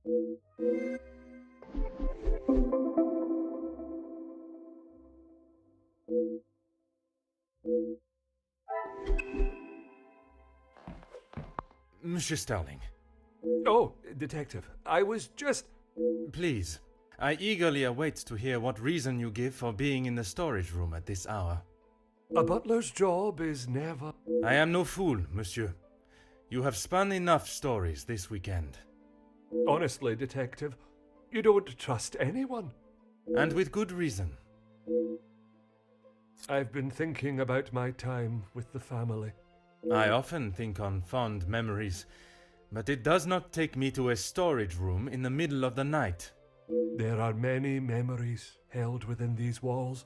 Monsieur Sterling. Oh, Detective, I was just... Please, I eagerly await to hear what reason you give for being in the storage room at this hour. A butler's job is never... I am no fool, monsieur. You have spun enough stories this weekend. Honestly, Detective, you don't trust anyone. And with good reason. I've been thinking about my time with the family. I often think on fond memories, but it does not take me to a storage room in the middle of the night. There are many memories held within these walls.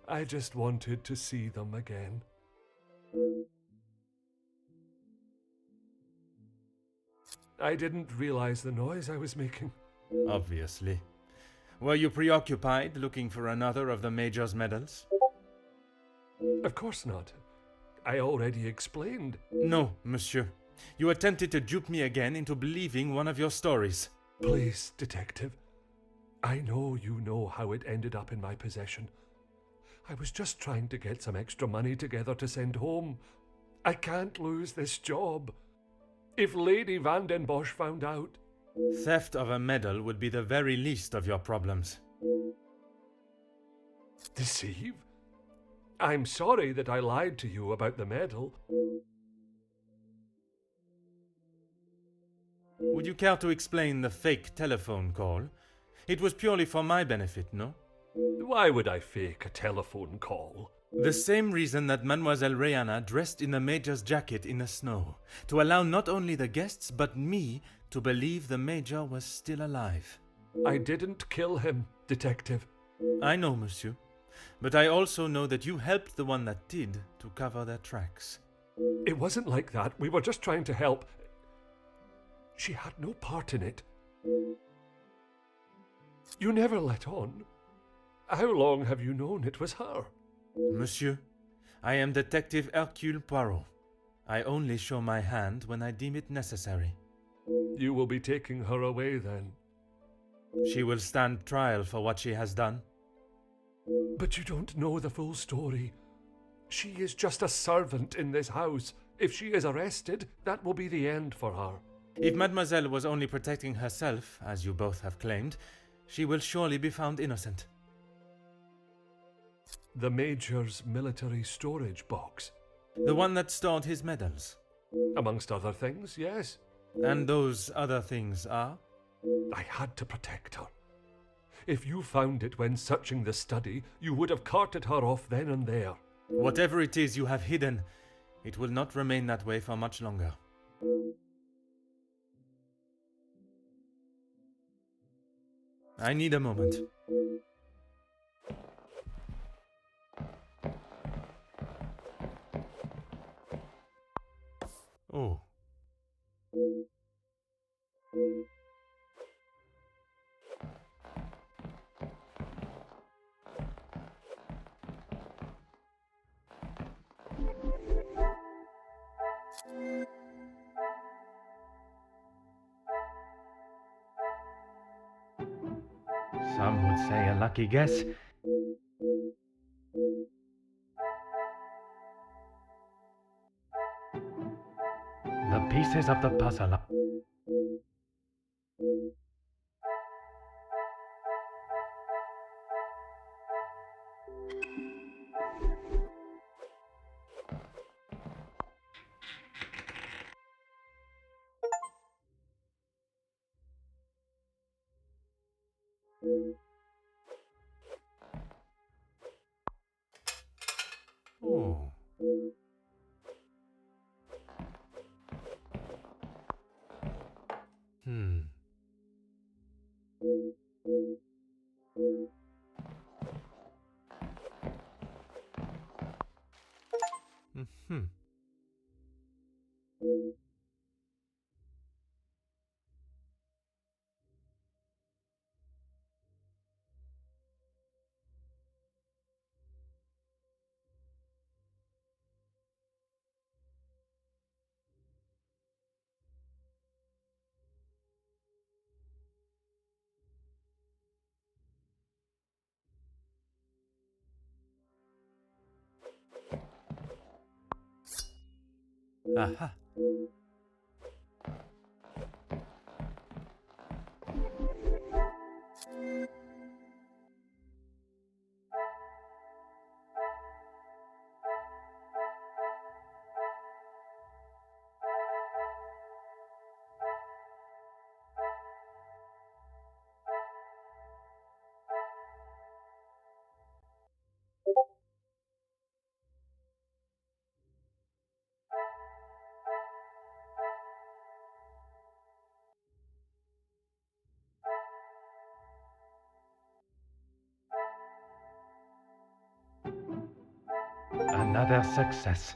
I just wanted to see them again. I didn't realize the noise I was making. Obviously. Were you preoccupied looking for another of the Major's medals? Of course not. I already explained. No, monsieur. You attempted to dupe me again into believing one of your stories. Please, Detective. I know you know how it ended up in my possession. I was just trying to get some extra money together to send home. I can't lose this job. If Lady Van den Bosch found out... Theft of a medal would be the very least of your problems. Deceive? I'm sorry that I lied to you about the medal. Would you care to explain the fake telephone call? It was purely for my benefit, no? Why would I fake a telephone call? The same reason that Mademoiselle Rihanna dressed in the Major's jacket in the snow, to allow not only the guests but me to believe the Major was still alive. I didn't kill him, Detective. I know, monsieur, but I also know that you helped the one that did to cover their tracks. It wasn't like that. We were just trying to help. She had no part in it. You never let on. How long have you known it was her? Monsieur, I am Detective Hercule Poirot. I only show my hand when I deem it necessary. You will be taking her away then. She will stand trial for what she has done. But you don't know the full story. She is just a servant in this house. If she is arrested, that will be the end for her. If Mademoiselle was only protecting herself, as you both have claimed, she will surely be found innocent. The Major's military storage box. The one that stored his medals. Amongst other things, yes. And those other things are? I had to protect her. If you found it when searching the study, you would have carted her off then and there. Whatever it is you have hidden, it will not remain that way for much longer. I need a moment. Oh. Some would say a lucky guess. The pieces of the puzzle. Oh. Hmm. Hmm. Aha. Another success.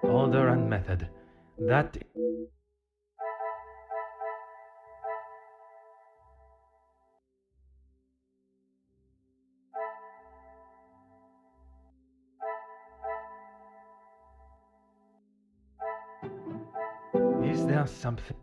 Order and method. That. Is there something?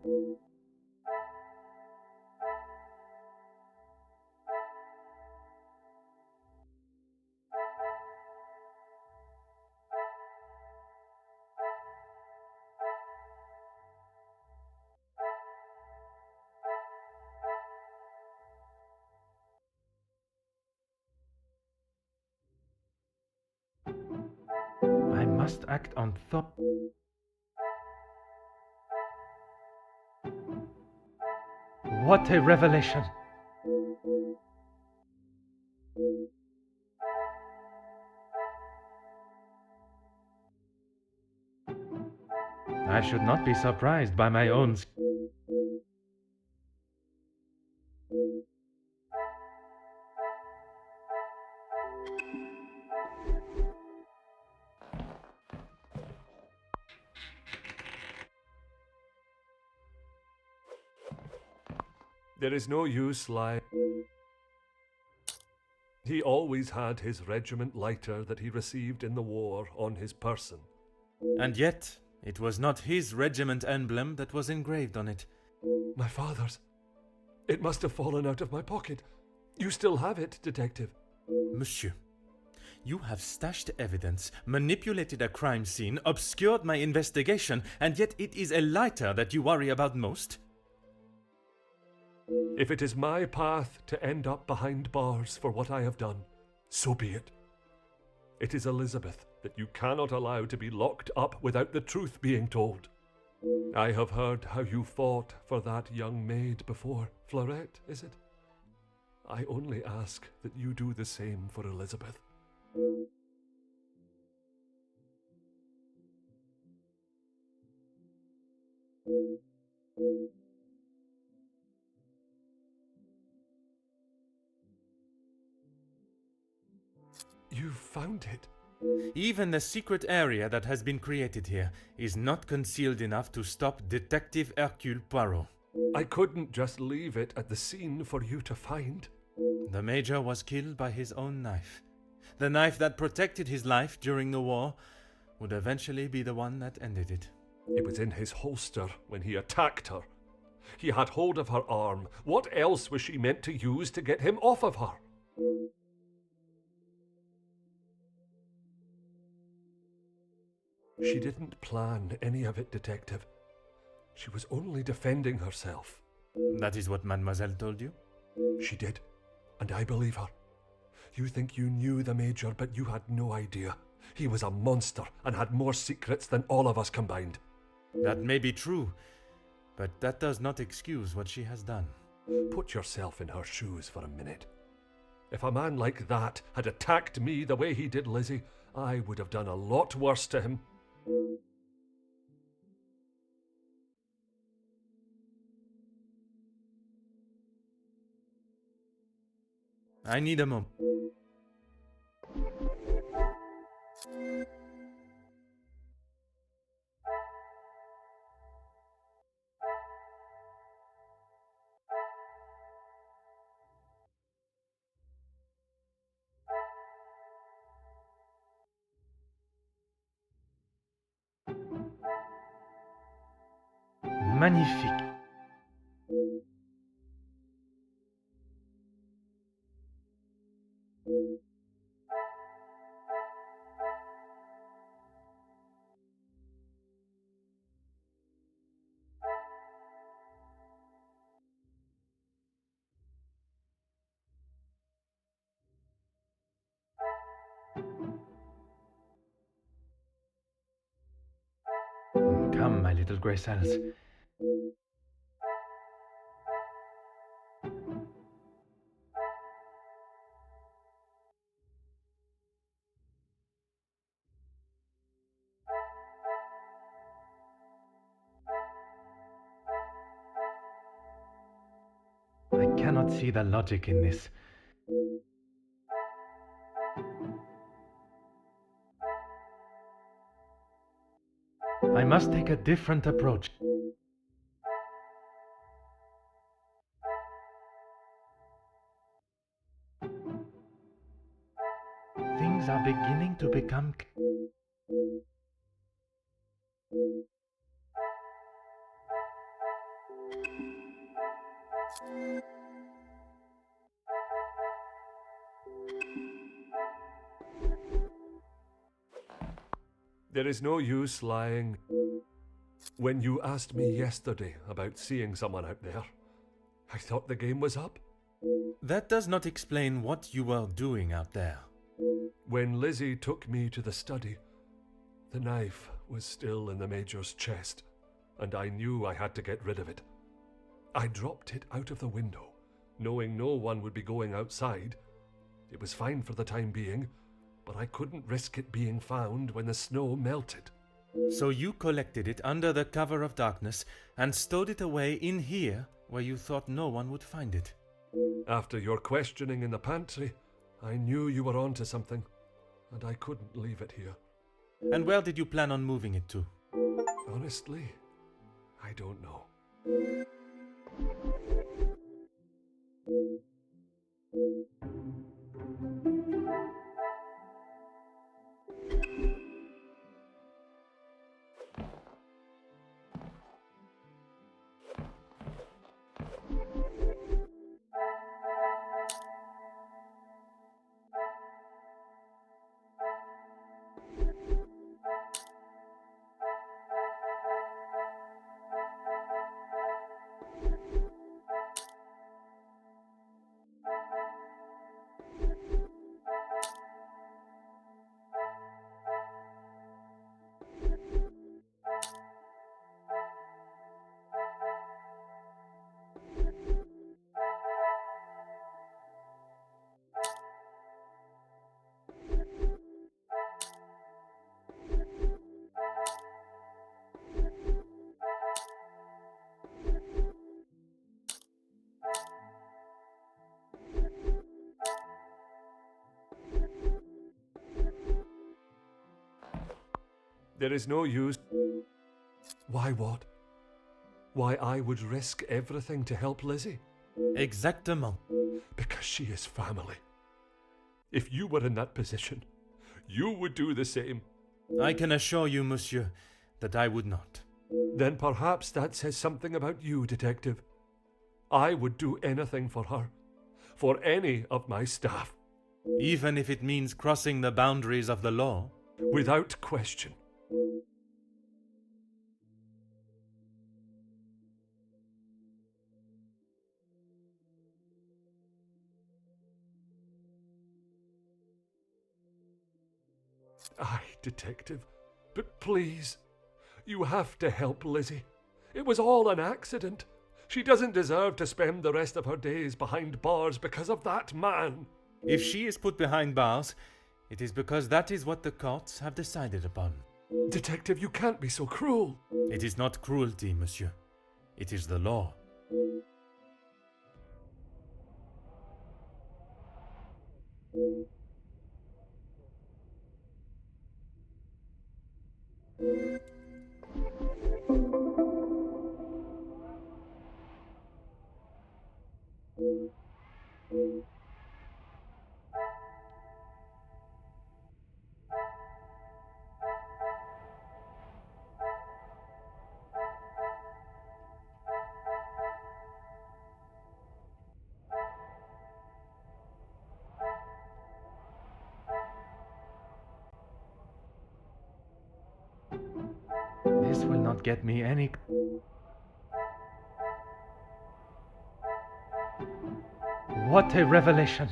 I must act on thought. What a revelation! I should not be surprised by my own. There is no use lying. He always had his regiment lighter that he received in the war on his person. And yet, it was not his regiment emblem that was engraved on it. My father's. It must have fallen out of my pocket. You still have it, detective. Monsieur, you have stashed evidence, manipulated a crime scene, obscured my investigation, and yet it is a lighter that you worry about most? If it is my path to end up behind bars for what I have done, so be it. It is Elizabeth that you cannot allow to be locked up without the truth being told. I have heard how you fought for that young maid before. Fleurette, is it? I only ask that you do the same for Elizabeth. You found it. Even the secret area that has been created here is not concealed enough to stop Detective Hercule Poirot. I couldn't just leave it at the scene for you to find. The Major was killed by his own knife. The knife that protected his life during the war would eventually be the one that ended it. It was in his holster when he attacked her. He had hold of her arm. What else was she meant to use to get him off of her? She didn't plan any of it, detective. She was only defending herself. That is what Mademoiselle told you? She did, and I believe her. You think you knew the Major, but you had no idea. He was a monster and had more secrets than all of us combined. That may be true, but that does not excuse what she has done. Put yourself in her shoes for a minute. If a man like that had attacked me the way he did Lizzie, I would have done a lot worse to him. I need a moment. Magnifique. Come, my little grey cells. I cannot see the logic in this. I must take a different approach. Things are beginning to become... There is no use lying. When you asked me yesterday about seeing someone out there, I thought the game was up. That does not explain what you were doing out there. When Lizzie took me to the study, the knife was still in the Major's chest, and I knew I had to get rid of it. I dropped it out of the window, knowing no one would be going outside. It was fine for the time being, but I couldn't risk it being found when the snow melted. So you collected it under the cover of darkness and stowed it away in here where you thought no one would find it. After your questioning in the pantry, I knew you were onto something, and I couldn't leave it here. And where did you plan on moving it to? Honestly, I don't know. There is no use. Why what? Why I would risk everything to help Lizzie? Exactement. Because she is family. If you were in that position, you would do the same. I can assure you, monsieur, that I would not. Then perhaps that says something about you, detective. I would do anything for her, for any of my staff. Even if it means crossing the boundaries of the law? Without question. Aye, detective, but please, you have to help Lizzie. It was all an accident. She doesn't deserve to spend the rest of her days behind bars because of that man. If she is put behind bars, it is because that is what the courts have decided upon. Detective, you can't be so cruel. It is not cruelty, monsieur. It is the law. This will not get me any... What a revelation!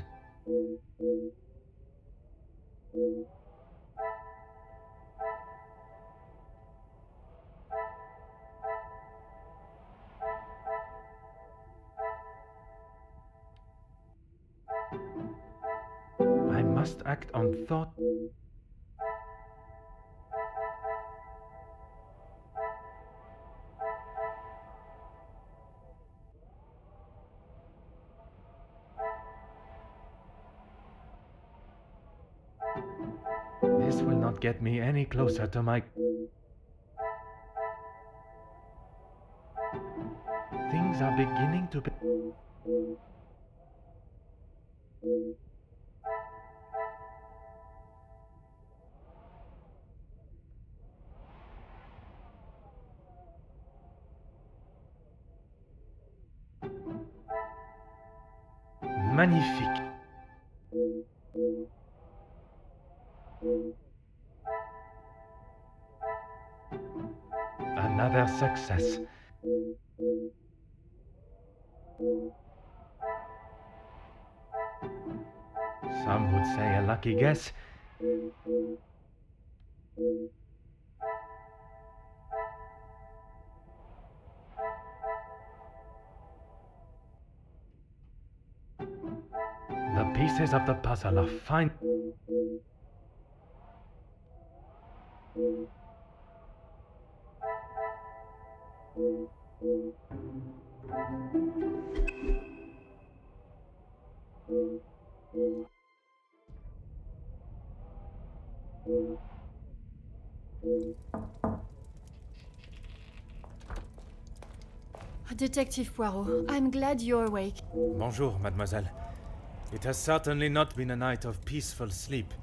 I must act on thought. This will not get me any closer to my... Things are beginning to be... Magnifique. Another success. Some would say a lucky guess. The pieces of the puzzle are fine. Detective Poirot, I'm glad you're awake. Bonjour, mademoiselle. It has certainly not been a night of peaceful sleep.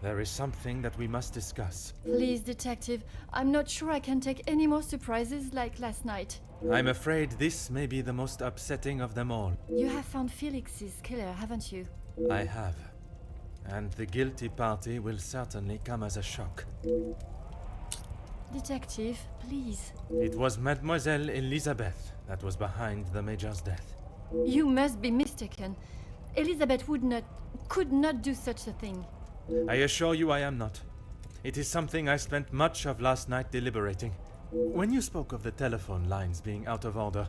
There is something that we must discuss. Please, Detective, I'm not sure I can take any more surprises like last night. I'm afraid this may be the most upsetting of them all. You have found Felix's killer, haven't you? I have. And the guilty party will certainly come as a shock. Detective, please. It was Mademoiselle Elizabeth that was behind the Major's death. You must be mistaken. Elizabeth could not do such a thing. I assure you I am not. It is something I spent much of last night deliberating. When you spoke of the telephone lines being out of order,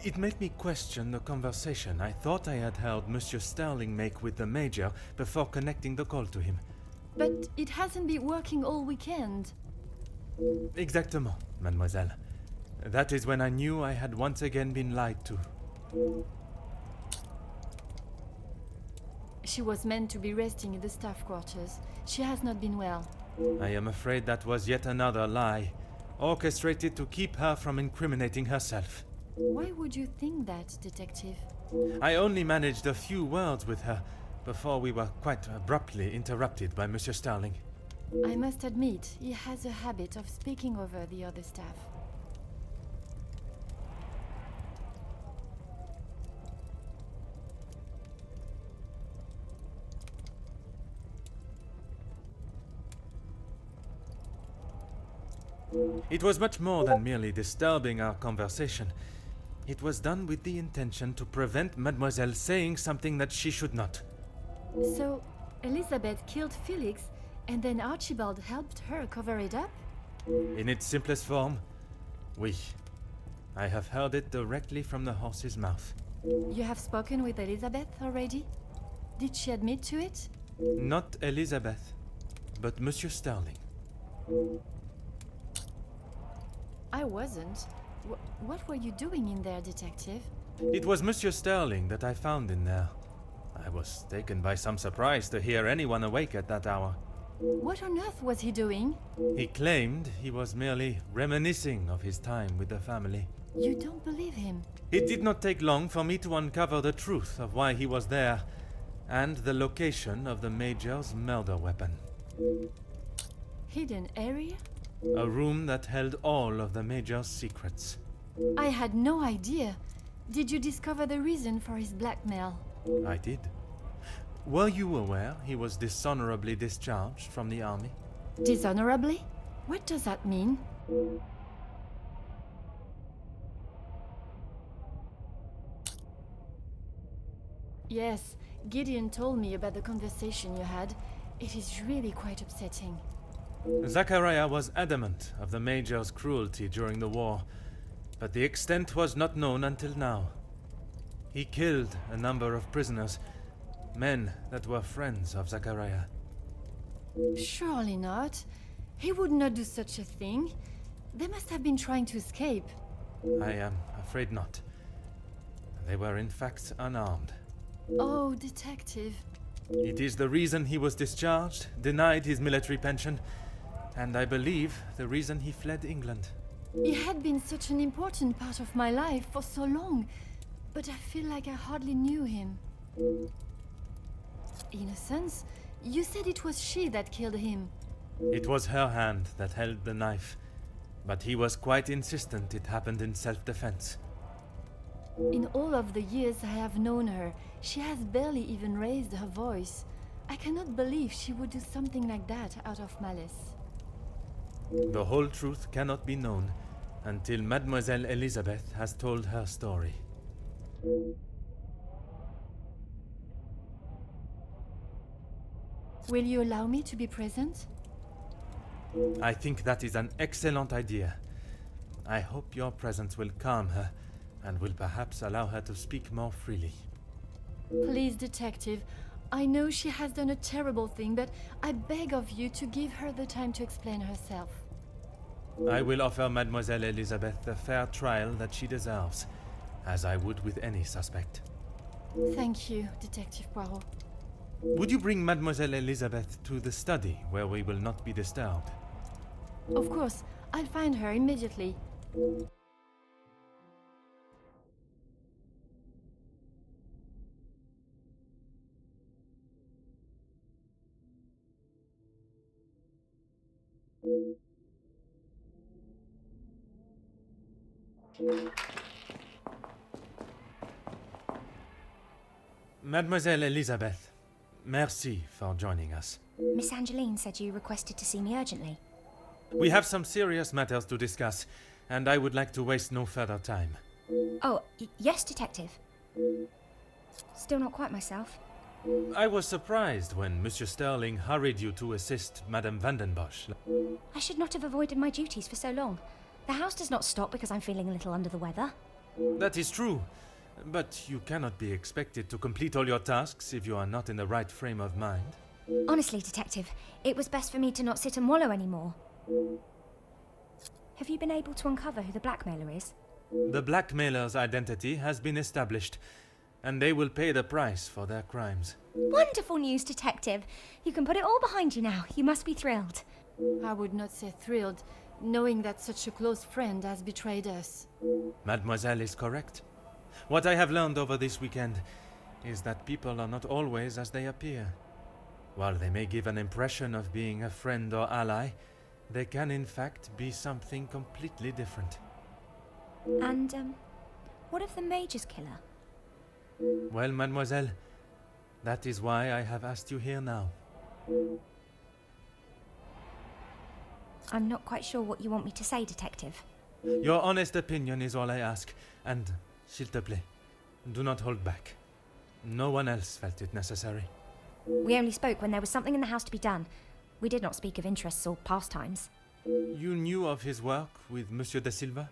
it made me question the conversation I thought I had heard Monsieur Sterling make with the Major before connecting the call to him. But it hasn't been working all weekend. Exactement, mademoiselle. That is when I knew I had once again been lied to. She was meant to be resting in the staff quarters. She has not been well. I am afraid that was yet another lie, orchestrated to keep her from incriminating herself. Why would you think that, Detective? I only managed a few words with her before we were quite abruptly interrupted by Monsieur Sterling. I must admit, he has a habit of speaking over the other staff. It was much more than merely disturbing our conversation. It was done with the intention to prevent Mademoiselle saying something that she should not. So, Elizabeth killed Felix, and then Archibald helped her cover it up? In its simplest form, oui. I have heard it directly from the horse's mouth. You have spoken with Elizabeth already? Did she admit to it? Not Elizabeth, but Monsieur Sterling. I wasn't. What were you doing in there, Detective? It was Monsieur Sterling that I found in there. I was taken by some surprise to hear anyone awake at that hour. What on earth was he doing? He claimed he was merely reminiscing of his time with the family. You don't believe him? It did not take long for me to uncover the truth of why he was there, and the location of the Major's murder weapon. Hidden area? A room that held all of the Major's secrets. I had no idea. Did you discover the reason for his blackmail? I did. Were you aware he was dishonorably discharged from the army? Dishonorably? What does that mean? Yes, Gideon told me about the conversation you had. It is really quite upsetting. Zachariah was adamant of the Major's cruelty during the war, but the extent was not known until now. He killed a number of prisoners, men that were friends of Zachariah. Surely not. He would not do such a thing. They must have been trying to escape. I am afraid not. They were in fact unarmed. Oh, detective. It is the reason he was discharged, denied his military pension, and I believe the reason he fled England. He had been such an important part of my life for so long, but I feel like I hardly knew him. Innocence? You said it was she that killed him. It was her hand that held the knife, but he was quite insistent it happened in self-defense. In all of the years I have known her, she has barely even raised her voice. I cannot believe she would do something like that out of malice. The whole truth cannot be known until Mademoiselle Elizabeth has told her story. Will you allow me to be present? I think that is an excellent idea. I hope your presence will calm her and will perhaps allow her to speak more freely. Please, detective. I know she has done a terrible thing, but I beg of you to give her the time to explain herself. I will offer Mademoiselle Elizabeth the fair trial that she deserves, as I would with any suspect. Thank you, Detective Poirot. Would you bring Mademoiselle Elizabeth to the study, where we will not be disturbed? Of course, I'll find her immediately. Mademoiselle Elizabeth, merci for joining us. Miss Angeline said you requested to see me urgently. We have some serious matters to discuss, and I would like to waste no further time. Oh, yes, Detective. Still not quite myself. I was surprised when Monsieur Sterling hurried you to assist Madame Vandenbosch. I should not have avoided my duties for so long. The house does not stop because I'm feeling a little under the weather. That is true, but you cannot be expected to complete all your tasks if you are not in the right frame of mind. Honestly, Detective, it was best for me to not sit and wallow anymore. Have you been able to uncover who the blackmailer is? The blackmailer's identity has been established, and they will pay the price for their crimes. Wonderful news, Detective. You can put it all behind you now. You must be thrilled. I would not say thrilled, knowing that such a close friend has betrayed us. Mademoiselle is correct. What I have learned over this weekend is that people are not always as they appear. While they may give an impression of being a friend or ally, they can in fact be something completely different. And, what of the Major's killer? Well, mademoiselle, that is why I have asked you here now. I'm not quite sure what you want me to say, Detective. Your honest opinion is all I ask, and, s'il te plaît, do not hold back. No one else felt it necessary. We only spoke when there was something in the house to be done. We did not speak of interests or pastimes. You knew of his work with Monsieur de Silva?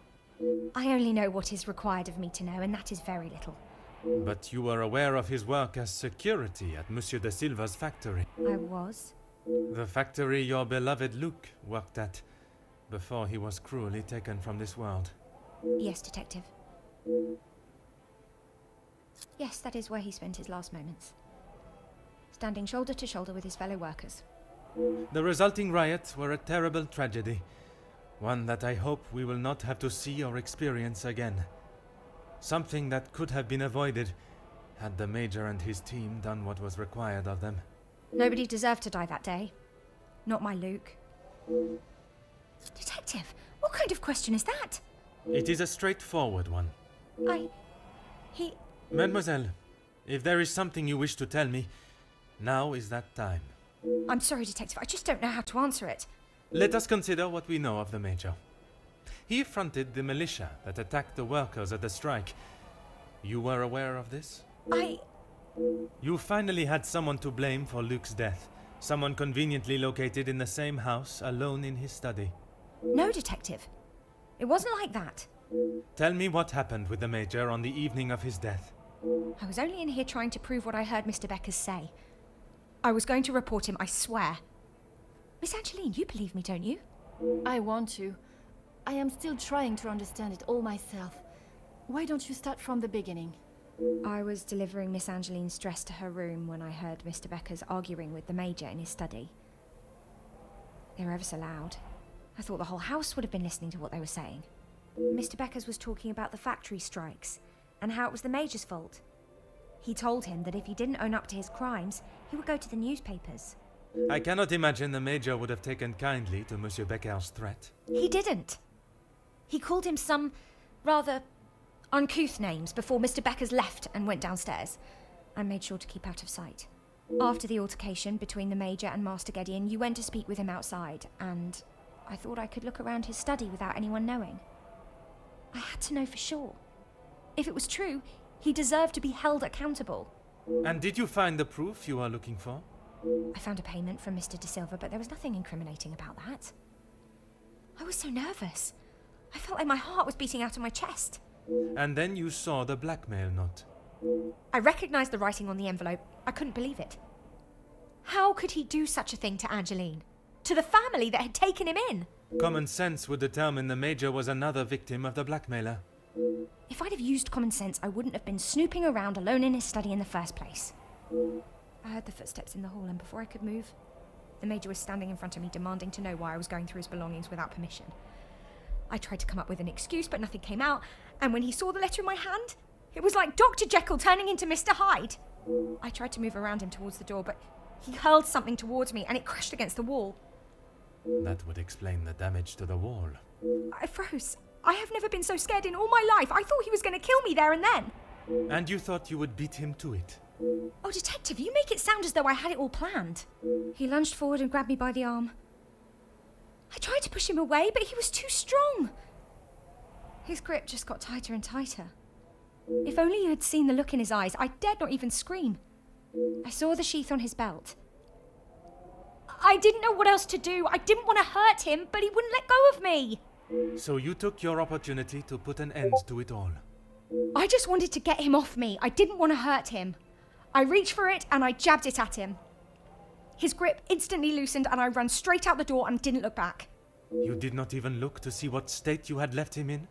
I only know what is required of me to know, and that is very little. But you were aware of his work as security at Monsieur de Silva's factory. I was. The factory your beloved Luke worked at before he was cruelly taken from this world. Yes, Detective. Yes, that is where he spent his last moments. Standing shoulder to shoulder with his fellow workers. The resulting riots were a terrible tragedy, one that I hope we will not have to see or experience again. Something that could have been avoided had the Major and his team done what was required of them. Nobody deserved to die that day. Not my Luke. Detective, what kind of question is that? It is a straightforward one. He... Mademoiselle, if there is something you wish to tell me, now is that time. I'm sorry, Detective, I just don't know how to answer it. Let us consider what we know of the Major. He fronted the militia that attacked the workers at the strike. You were aware of this? You finally had someone to blame for Luke's death. Someone conveniently located in the same house, alone in his study. No, Detective. It wasn't like that. Tell me what happened with the Major on the evening of his death. I was only in here trying to prove what I heard Mr. Beckers say. I was going to report him, I swear. Miss Angeline, you believe me, don't you? I want to. I am still trying to understand it all myself. Why don't you start from the beginning? I was delivering Miss Angeline's dress to her room when I heard Mr. Beckers arguing with the Major in his study. They were ever so loud. I thought the whole house would have been listening to what they were saying. Mr. Beckers was talking about the factory strikes and how it was the Major's fault. He told him that if he didn't own up to his crimes, he would go to the newspapers. I cannot imagine the Major would have taken kindly to Monsieur Becker's threat. He didn't. He called him some rather uncouth names before Mr. Beckers left and went downstairs. I made sure to keep out of sight. After the altercation between the Major and Master Gideon, you went to speak with him outside, and I thought I could look around his study without anyone knowing. I had to know for sure. If it was true, he deserved to be held accountable. And did you find the proof you are looking for? I found a payment from Mr. De Silva, but there was nothing incriminating about that. I was so nervous. I felt like my heart was beating out of my chest. And then you saw the blackmail note. I recognised the writing on the envelope. I couldn't believe it. How could he do such a thing to Angeline? To the family that had taken him in? Common sense would determine the Major was another victim of the blackmailer. If I'd have used common sense, I wouldn't have been snooping around alone in his study in the first place. I heard the footsteps in the hall, and before I could move, the Major was standing in front of me, demanding to know why I was going through his belongings without permission. I tried to come up with an excuse, but nothing came out, and when he saw the letter in my hand, it was like Dr. Jekyll turning into Mr. Hyde. I tried to move around him towards the door, but he hurled something towards me, and it crashed against the wall. That would explain the damage to the wall. I froze. I have never been so scared in all my life. I thought he was going to kill me there and then. And you thought you would beat him to it? Oh, Detective, you make it sound as though I had it all planned. He lunged forward and grabbed me by the arm. I tried to push him away, but he was too strong. His grip just got tighter and tighter. If only you had seen the look in his eyes, I dared not even scream. I saw the sheath on his belt. I didn't know what else to do. I didn't want to hurt him, but he wouldn't let go of me. So you took your opportunity to put an end to it all. I just wanted to get him off me. I didn't want to hurt him. I reached for it and I jabbed it at him. His grip instantly loosened and I ran straight out the door and didn't look back. You did not even look to see what state you had left him in?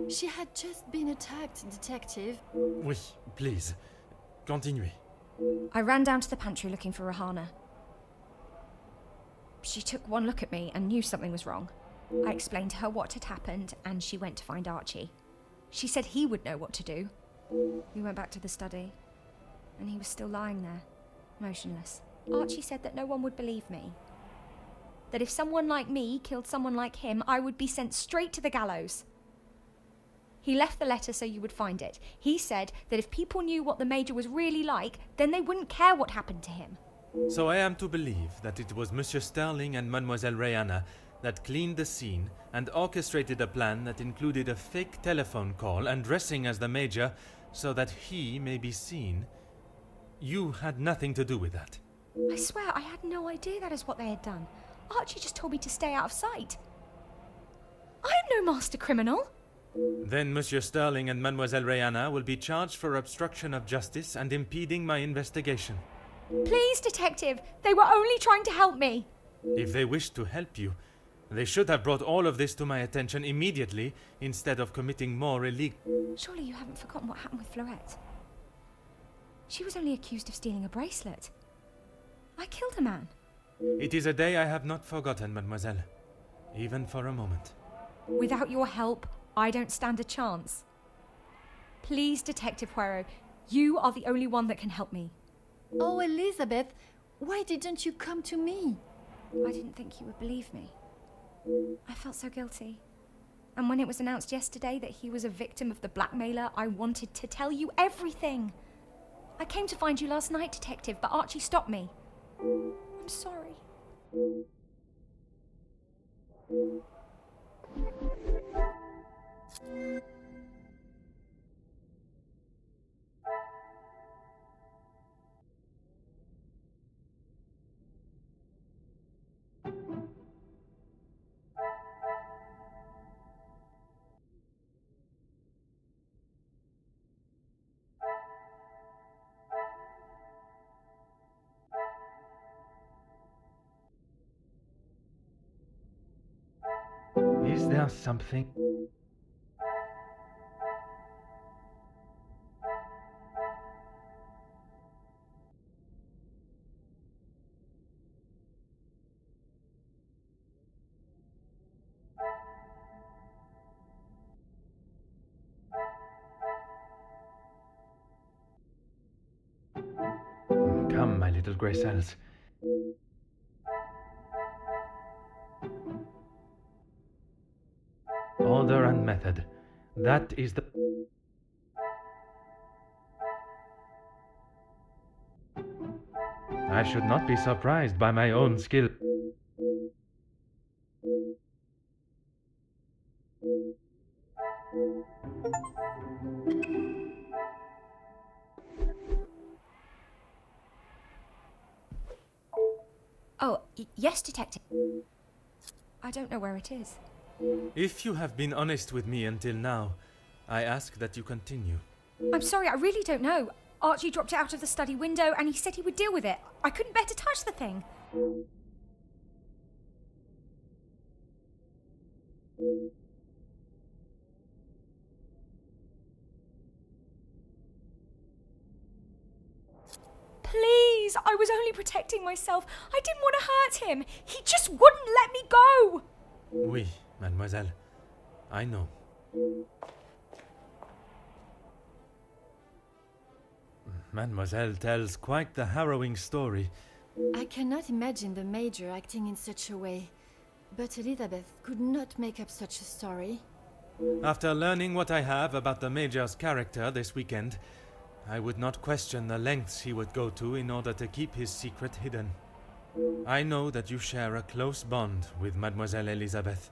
She had just been attacked, Detective. Oui, please. Continue. I ran down to the pantry looking for Rahana. She took one look at me and knew something was wrong. I explained to her what had happened and she went to find Archie. She said he would know what to do. We went back to the study and he was still lying there, motionless. Archie said that no one would believe me. That if someone like me killed someone like him, I would be sent straight to the gallows. He left the letter so you would find it. He said that if people knew what the Major was really like, then they wouldn't care what happened to him. So I am to believe that it was Monsieur Sterling and Mademoiselle Rihanna that cleaned the scene and orchestrated a plan that included a fake telephone call and dressing as the Major so that he may be seen. You had nothing to do with that. I swear I had no idea that is what they had done. Archie just told me to stay out of sight. I am no master criminal. Then Monsieur Sterling and Mademoiselle Rihanna will be charged for obstruction of justice and impeding my investigation. Please, Detective, they were only trying to help me. If they wished to help you, they should have brought all of this to my attention immediately instead of committing more illegal. Surely you haven't forgotten what happened with Florette. She was only accused of stealing a bracelet. I killed a man. It is a day I have not forgotten, mademoiselle, even for a moment. Without your help, I don't stand a chance. Please, Detective Poirot, you are the only one that can help me. Oh, Elizabeth, why didn't you come to me? I didn't think you would believe me. I felt so guilty. And when it was announced yesterday that he was a victim of the blackmailer, I wanted to tell you everything. I came to find you last night, Detective, but Archie stopped me. I'm sorry. Is there something? Come, my little grey cells. Order and method. That is the... I should not be surprised by my own skill. Oh, yes, Detective. I don't know where it is. If you have been honest with me until now, I ask that you continue. I'm sorry, I really don't know. Archie dropped it out of the study window and he said he would deal with it. I couldn't bear to touch the thing. Please, I was only protecting myself. I didn't want to hurt him. He just wouldn't let me go. Oui, mademoiselle. I know. Mademoiselle tells quite the harrowing story. I cannot imagine the Major acting in such a way. But Elizabeth could not make up such a story. After learning what I have about the Major's character this weekend, I would not question the lengths he would go to in order to keep his secret hidden. I know that you share a close bond with Mademoiselle Elizabeth,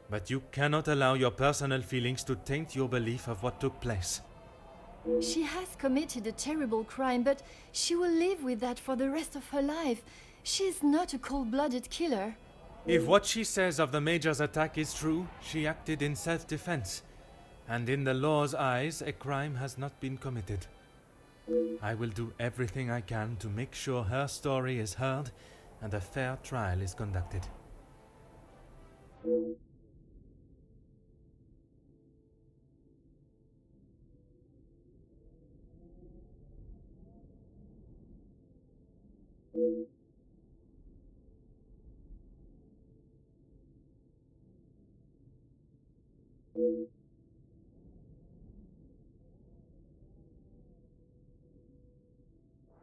but you cannot allow your personal feelings to taint your belief of what took place. She has committed a terrible crime, but she will live with that for the rest of her life. She is not a cold-blooded killer. If what she says of the Major's attack is true, she acted in self-defense, and in the law's eyes, a crime has not been committed. I will do everything I can to make sure her story is heard and a fair trial is conducted.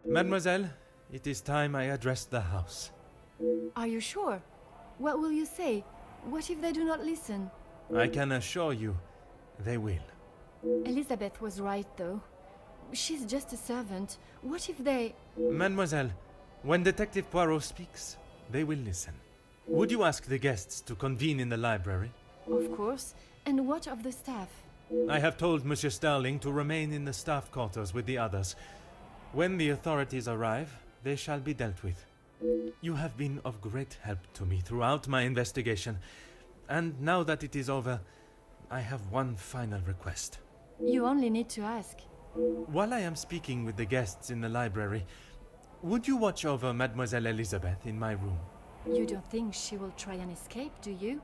Mademoiselle, it is time I addressed the house. Are you sure? What will you say? What if they do not listen? I can assure you, they will. Elizabeth was right, though. She's just a servant. What if they... Mademoiselle, when Detective Poirot speaks, they will listen. Would you ask the guests to convene in the library? Of course. And what of the staff? I have told Monsieur Sterling to remain in the staff quarters with the others. When the authorities arrive, they shall be dealt with. You have been of great help to me throughout my investigation, and now that it is over, I have one final request. You only need to ask. While I am speaking with the guests in the library, would you watch over Mademoiselle Elizabeth in my room? You don't think she will try and escape, do you?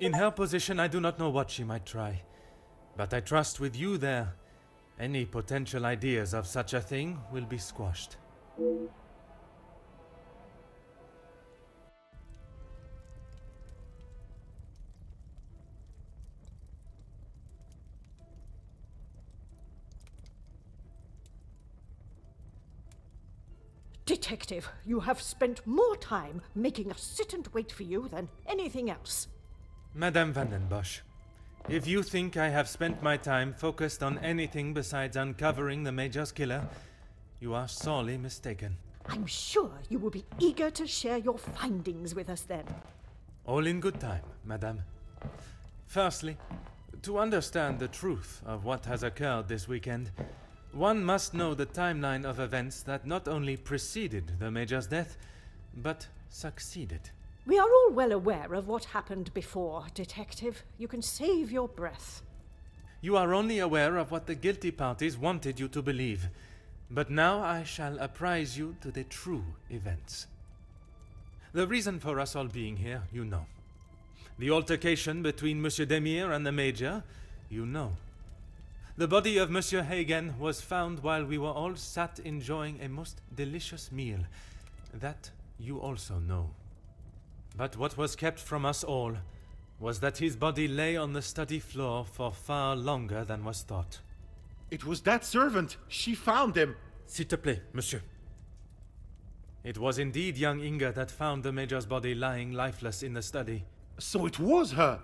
In her position, I do not know what she might try. But I trust with you there, any potential ideas of such a thing will be squashed. Detective, you have spent more time making us sit and wait for you than anything else. Madame Van den Bosch, if you think I have spent my time focused on anything besides uncovering the Major's killer, you are sorely mistaken. I'm sure you will be eager to share your findings with us then. All in good time, Madame. Firstly, to understand the truth of what has occurred this weekend, one must know the timeline of events that not only preceded the Major's death, but succeeded. We are all well aware of what happened before, Detective. You can save your breath. You are only aware of what the guilty parties wanted you to believe, but now I shall apprise you to the true events. The reason for us all being here, you know. The altercation between Monsieur Demire and the Major, you know. The body of Monsieur Hagen was found while we were all sat enjoying a most delicious meal. That you also know. But what was kept from us all was that his body lay on the study floor for far longer than was thought. It was that servant. She found him. S'il te plaît, monsieur. It was indeed young Inga that found the Major's body lying lifeless in the study. So it was her.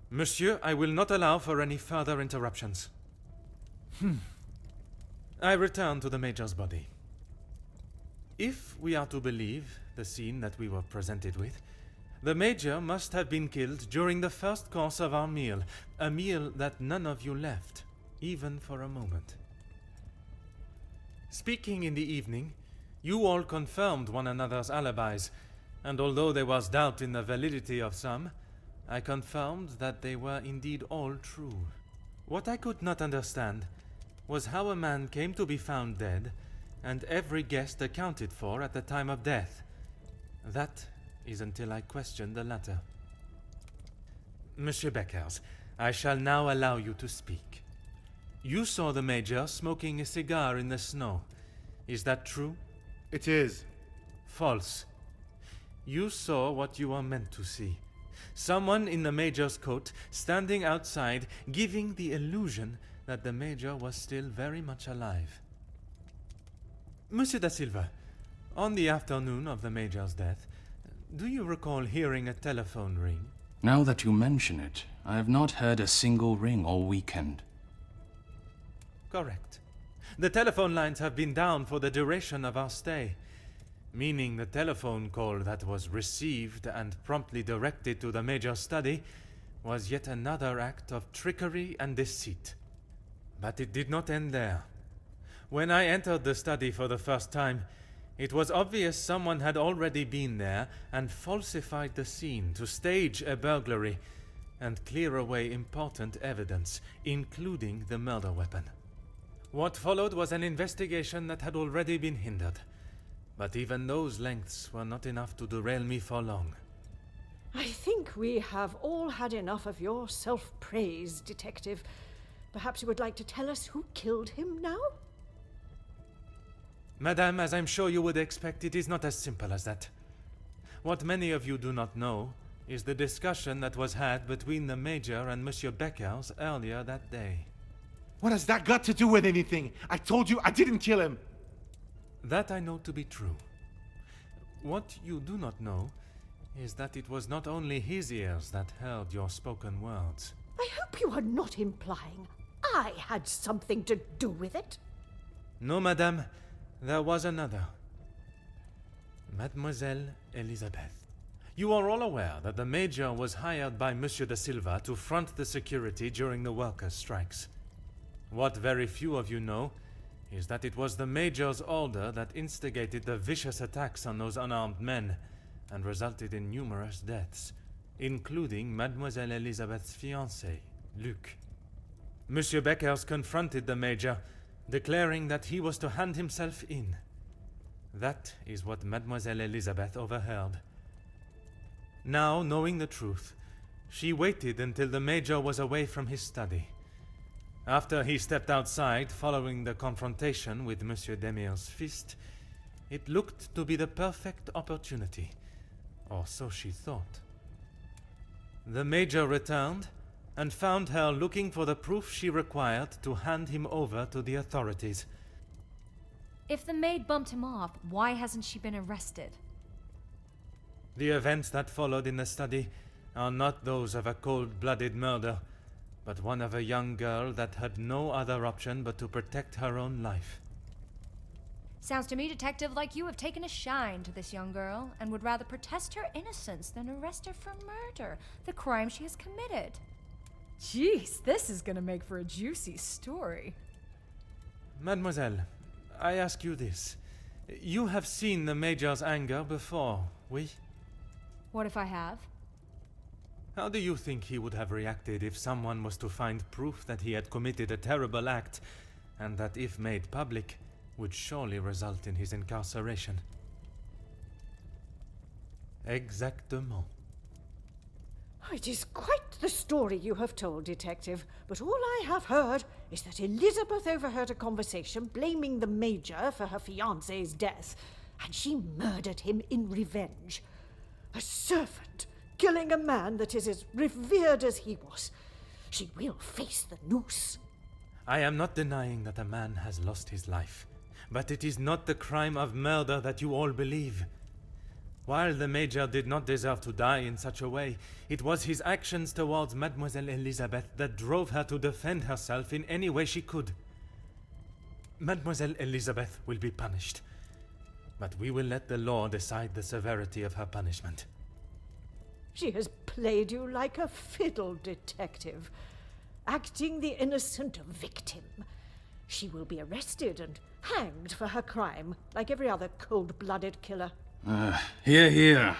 Monsieur, I will not allow for any further interruptions. I return to the Major's body. If we are to believe the scene that we were presented with, the Major must have been killed during the first course of our meal, a meal that none of you left, even for a moment. Speaking in the evening, you all confirmed one another's alibis, and although there was doubt in the validity of some, I confirmed that they were indeed all true. What I could not understand was how a man came to be found dead, and every guest accounted for at the time of death. That is until I questioned the latter. Monsieur Beckers, I shall now allow you to speak. You saw the Major smoking a cigar in the snow. Is that true? It is. False. You saw what you were meant to see. Someone in the Major's coat standing outside, giving the illusion that the Major was still very much alive. Monsieur da Silva, on the afternoon of the Major's death, do you recall hearing a telephone ring? Now that you mention it, I have not heard a single ring all weekend. Correct. The telephone lines have been down for the duration of our stay, meaning the telephone call that was received and promptly directed to the Major's study was yet another act of trickery and deceit. But it did not end there. When I entered the study for the first time, it was obvious someone had already been there and falsified the scene to stage a burglary and clear away important evidence, including the murder weapon. What followed was an investigation that had already been hindered, but even those lengths were not enough to derail me for long. I think we have all had enough of your self-praise, Detective. Perhaps you would like to tell us who killed him now? Madame, as I'm sure you would expect, it is not as simple as that. What many of you do not know is the discussion that was had between the Major and Monsieur Beckers earlier that day. What has that got to do with anything? I told you I didn't kill him. That I know to be true. What you do not know is that it was not only his ears that heard your spoken words. I hope you are not implying I had something to do with it. No, madame, there was another. Mademoiselle Elisabeth. You are all aware that the Major was hired by Monsieur de Silva to front the security during the workers' strikes. What very few of you know is that it was the Major's order that instigated the vicious attacks on those unarmed men and resulted in numerous deaths, including Mademoiselle Elisabeth's fiancé, Luc. Monsieur Beckers confronted the Major, declaring that he was to hand himself in. That is what Mademoiselle Elisabeth overheard. Now, knowing the truth, she waited until the Major was away from his study. After he stepped outside, following the confrontation with Monsieur Demire's fist, it looked to be the perfect opportunity, or so she thought. The Major returned and found her looking for the proof she required to hand him over to the authorities. If the maid bumped him off, why hasn't she been arrested? The events that followed in the study are not those of a cold-blooded murder, but one of a young girl that had no other option but to protect her own life. Sounds to me, Detective, like you have taken a shine to this young girl and would rather protest her innocence than arrest her for murder, the crime she has committed. Jeez, this is gonna make for a juicy story. Mademoiselle, I ask you this. You have seen the Major's anger before, oui? What if I have? How do you think he would have reacted if someone was to find proof that he had committed a terrible act, and that if made public, would surely result in his incarceration? Exactement. It is quite the story you have told, Detective, but all I have heard is that Elizabeth overheard a conversation blaming the Major for her fiancé's death, and she murdered him in revenge. A servant killing a man that is as revered as he was. She will face the noose. I am not denying that a man has lost his life, but it is not the crime of murder that you all believe. While the Major did not deserve to die in such a way, it was his actions towards Mademoiselle Elizabeth that drove her to defend herself in any way she could. Mademoiselle Elizabeth will be punished, but we will let the law decide the severity of her punishment. She has played you like a fiddle, Detective, acting the innocent victim. She will be arrested and hanged for her crime, like every other cold-blooded killer. Hear, hear.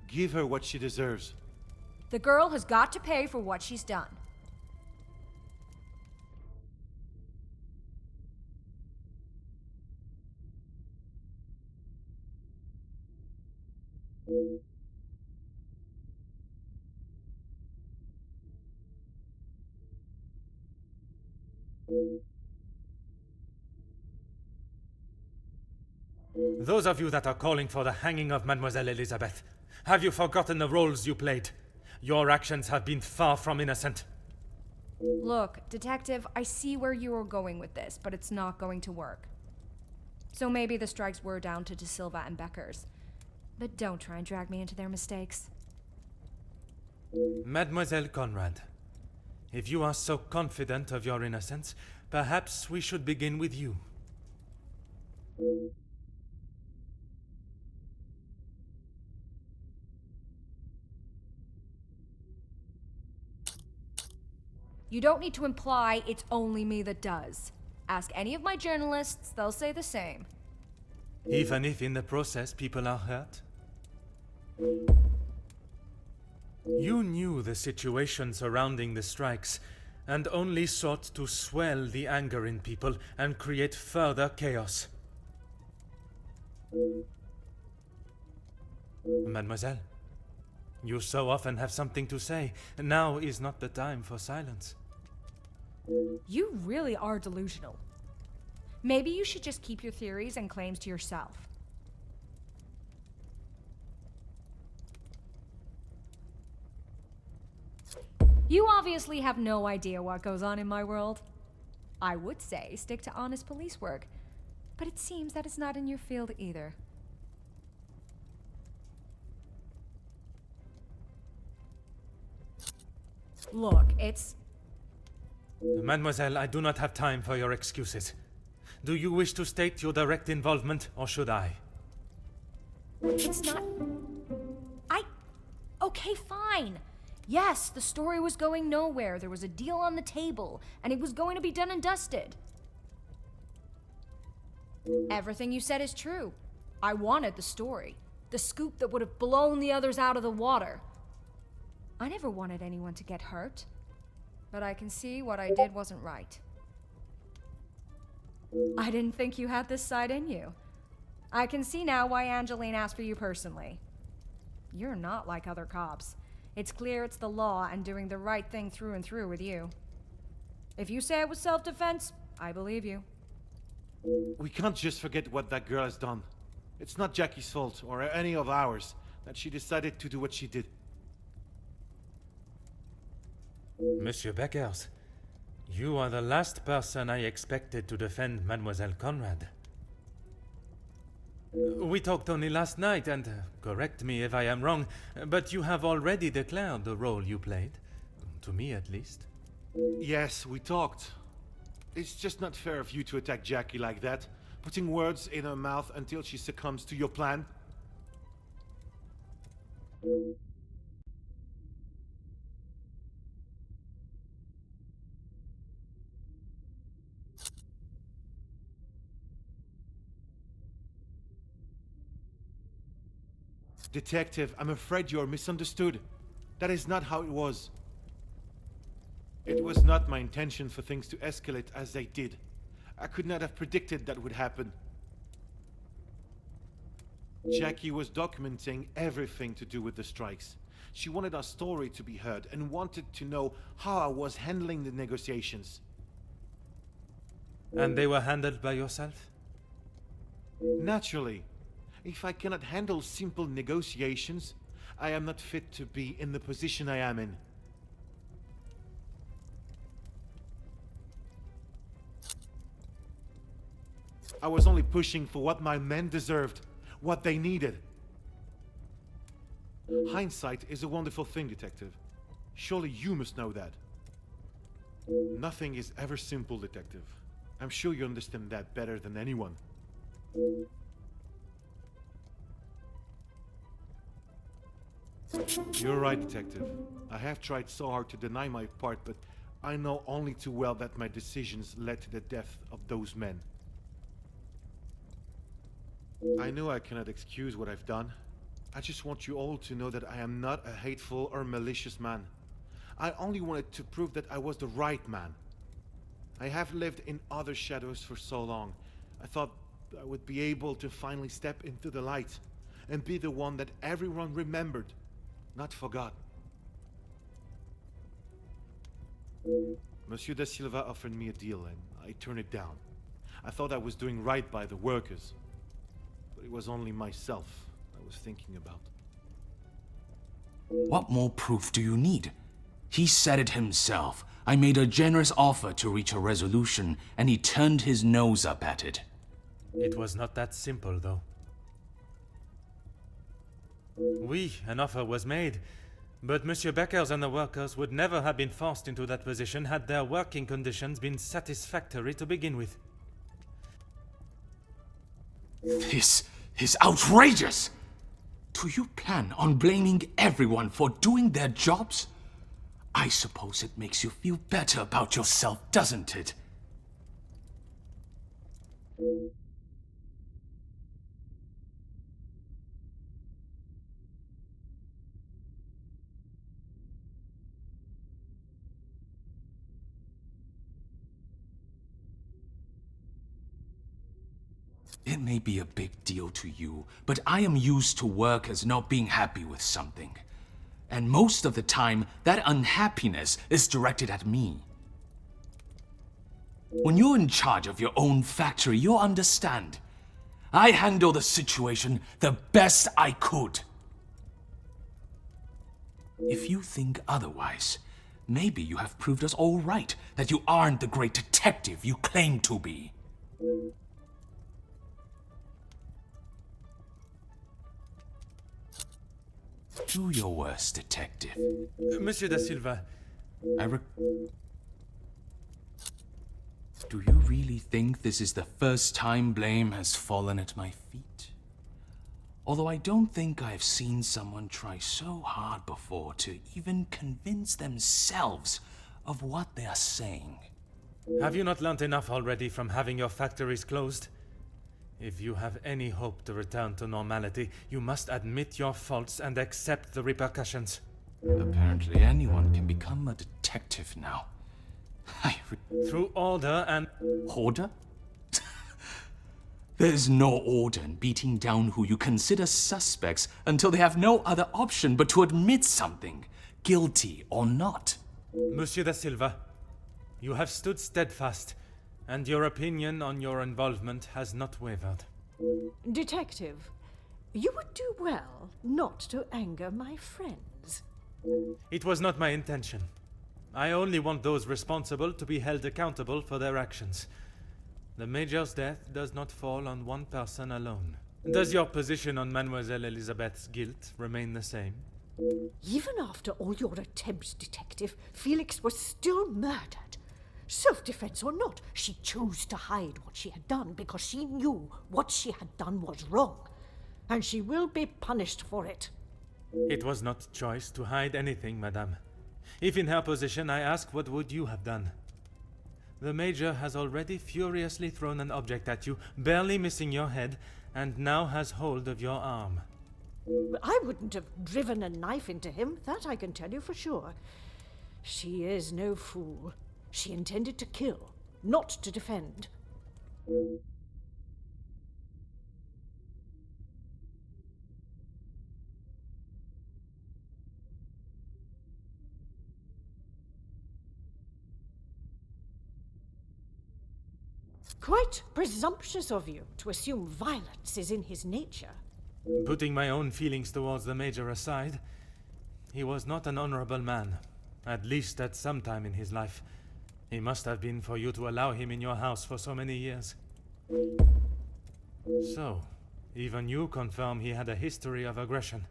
Give her what she deserves. The girl has got to pay for what she's done. Those of you that are calling for the hanging of Mademoiselle Elizabeth, have you forgotten the roles you played? Your actions have been far from innocent. Look, Detective, I see where you are going with this, but it's not going to work. So maybe the strikes were down to De Silva and Beckers. But don't try and drag me into their mistakes. Mademoiselle Conrad, if you are so confident of your innocence, perhaps we should begin with you. You don't need to imply it's only me that does. Ask any of my journalists, they'll say the same. Even if in the process people are hurt? You knew the situation surrounding the strikes, and only sought to swell the anger in people and create further chaos. Mademoiselle, you so often have something to say. Now is not the time for silence. You really are delusional. Maybe you should just keep your theories and claims to yourself. You obviously have no idea what goes on in my world. I would say stick to honest police work, but it seems that it's not in your field either. Look, it's... Mademoiselle, I do not have time for your excuses. Do you wish to state your direct involvement, or should I? It's not... Okay, fine. Yes, the story was going nowhere. There was a deal on the table, and it was going to be done and dusted. Everything you said is true. I wanted the story. The scoop that would have blown the others out of the water. I never wanted anyone to get hurt. But I can see what I did wasn't right. I didn't think you had this side in you. I can see now why Angeline asked for you personally. You're not like other cops. It's clear it's the law and doing the right thing through and through with you. If you say it was self-defense, I believe you. We can't just forget what that girl has done. It's not Jackie's fault, or any of ours, that she decided to do what she did. Monsieur Beckers, you are the last person I expected to defend Mademoiselle Conrad. We talked only last night, and correct me if I am wrong, but you have already declared the role you played. To me, at least. Yes, we talked. It's just not fair of you to attack Jackie like that, putting words in her mouth until she succumbs to your plan. Detective, I'm afraid you're misunderstood. That is not how it was. It was not my intention for things to escalate as they did. I could not have predicted that would happen. Jackie was documenting everything to do with the strikes. She wanted our story to be heard and wanted to know how I was handling the negotiations. And they were handled by yourself? Naturally. If I cannot handle simple negotiations, I am not fit to be in the position I am in. I was only pushing for what my men deserved, what they needed. Hindsight is a wonderful thing, Detective. Surely you must know that. Nothing is ever simple, Detective. I'm sure you understand that better than anyone. You're right, Detective. I have tried so hard to deny my part, but I know only too well that my decisions led to the death of those men. I know I cannot excuse what I've done. I just want you all to know that I am not a hateful or malicious man. I only wanted to prove that I was the right man. I have lived in other shadows for so long. I thought I would be able to finally step into the light and be the one that everyone remembered, not forgot. Monsieur da Silva offered me a deal and I turned it down. I thought I was doing right by the workers, but it was only myself I was thinking about. What more proof do you need? He said it himself. I made a generous offer to reach a resolution, and he turned his nose up at it. It was not that simple, though. Oui, an offer was made, but Monsieur Beckers and the workers would never have been forced into that position had their working conditions been satisfactory to begin with. This is outrageous! Do you plan on blaming everyone for doing their jobs? I suppose it makes you feel better about yourself, doesn't it? It may be a big deal to you, but I am used to workers not being happy with something. And most of the time, that unhappiness is directed at me. When you're in charge of your own factory, you'll understand. I handled the situation the best I could. If you think otherwise, maybe you have proved us all right, that you aren't the great detective you claim to be. Do your worst, detective. Monsieur da Silva, Do you really think this is the first time blame has fallen at my feet? Although I don't think I've seen someone try so hard before to even convince themselves of what they are saying. have you not learnt enough already from having your factories closed? If you have any hope to return to normality, you must admit your faults and accept the repercussions. Apparently anyone can become a detective now. Through order and... Order? There's no order in beating down who you consider suspects until they have no other option but to admit something, guilty or not. Monsieur da Silva, you have stood steadfast, and your opinion on your involvement has not wavered. Detective, you would do well not to anger my friends. It was not my intention. I only want those responsible to be held accountable for their actions. The Major's death does not fall on one person alone. Does your position on Mademoiselle Elizabeth's guilt remain the same? Even after all your attempts, Detective, Felix was still murdered. Self-defense or not, she chose to hide what she had done because she knew what she had done was wrong. And she will be punished for it. It was not choice to hide anything, madame. If in her position, I ask, what would you have done? The Major has already furiously thrown an object at you, barely missing your head, and now has hold of your arm. I wouldn't have driven a knife into him, that I can tell you for sure. She is no fool. She intended to kill, not to defend. Quite presumptuous of you to assume violence is in his nature. Putting my own feelings towards the Major aside, he was not an honorable man, at least at some time in his life. He must have been for you to allow him in your house for so many years. So, even you confirm he had a history of aggression.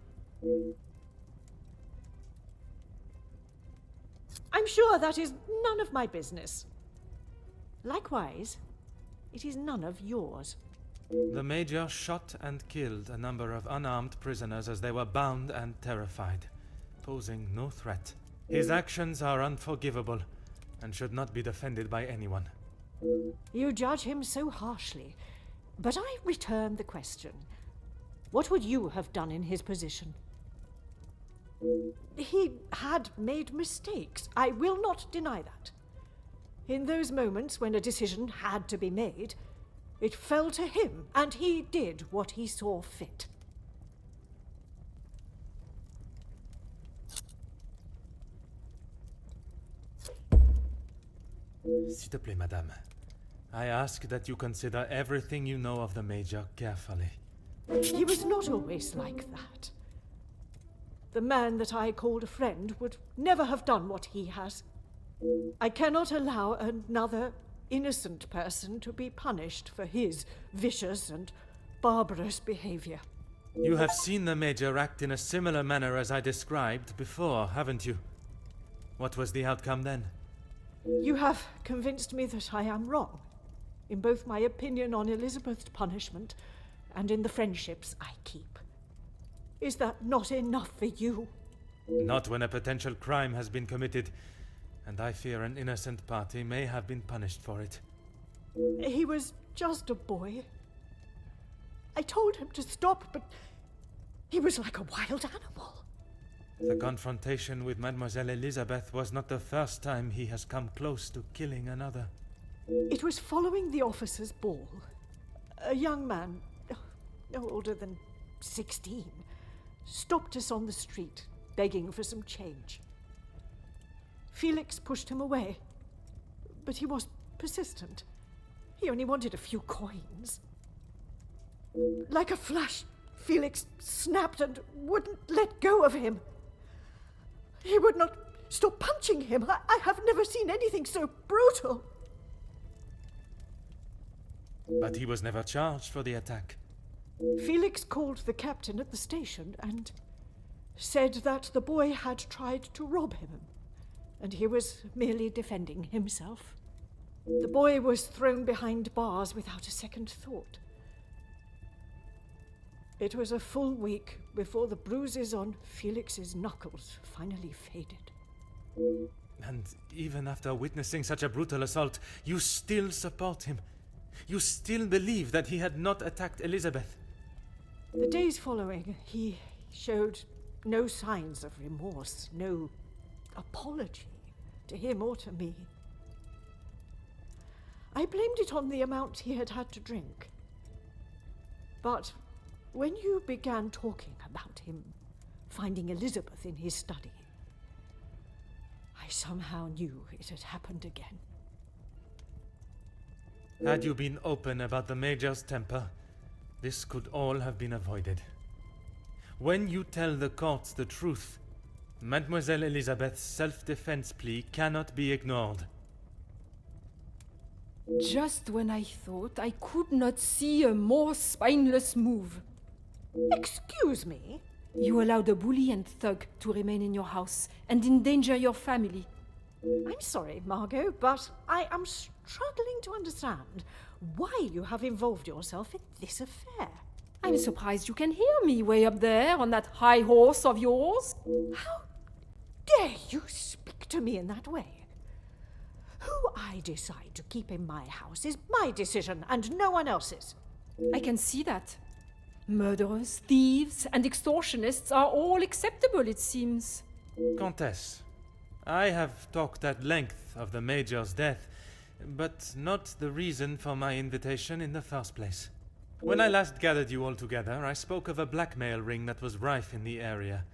I'm sure that is none of my business. Likewise, it is none of yours. The Major shot and killed a number of unarmed prisoners as they were bound and terrified, posing no threat. His actions are unforgivable and should not be defended by anyone. You judge him so harshly, but I return the question. What would you have done in his position? He had made mistakes. I will not deny that. In those moments when a decision had to be made, it fell to him, and he did what he saw fit. S'il te plaît, madame. I ask that you consider everything you know of the Major carefully. He was not always like that. The man that I called a friend would never have done what he has. I cannot allow another innocent person to be punished for his vicious and barbarous behavior. You have seen the Major act in a similar manner as I described before, haven't you? What was the outcome then? You have convinced me that I am wrong, in both my opinion on Elizabeth's punishment and in the friendships I keep. Is that not enough for you? Not when a potential crime has been committed, and I fear an innocent party may have been punished for it. He was just a boy. I told him to stop, but he was like a wild animal. The confrontation with Mademoiselle Elizabeth was not the first time he has come close to killing another. It was following the officers' ball. A young man, no older than 16, stopped us on the street, begging for some change. Felix pushed him away, but he was persistent. He only wanted a few coins. Like a flash, Felix snapped and wouldn't let go of him. He would not stop punching him. I have never seen anything so brutal. But he was never charged for the attack. Felix called the captain at the station and said that the boy had tried to rob him, and he was merely defending himself. The boy was thrown behind bars without a second thought. It was a full week before the bruises on Felix's knuckles finally faded. And even after witnessing such a brutal assault, you still support him. You still believe that he had not attacked Elizabeth. The days following, he showed no signs of remorse, no apology to him or to me. I blamed it on the amount he had had to drink. But when you began talking about him finding Elizabeth in his study, I somehow knew it had happened again. Had you been open about the Major's temper, this could all have been avoided. When you tell the courts the truth, Mademoiselle Elizabeth's self-defense plea cannot be ignored. Just when I thought I could not see a more spineless move. Excuse me? You allowed a bully and thug to remain in your house and endanger your family. I'm sorry, Margot, but I am struggling to understand why you have involved yourself in this affair. I'm surprised you can hear me way up there on that high horse of yours. How dare you speak to me in that way? Who I decide to keep in my house is my decision and no one else's. I can see that. Murderers, thieves, and extortionists are all acceptable, it seems. Countess, I have talked at length of the Major's death, but not the reason for my invitation in the first place. When I last gathered you all together, I spoke of a blackmail ring that was rife in the area,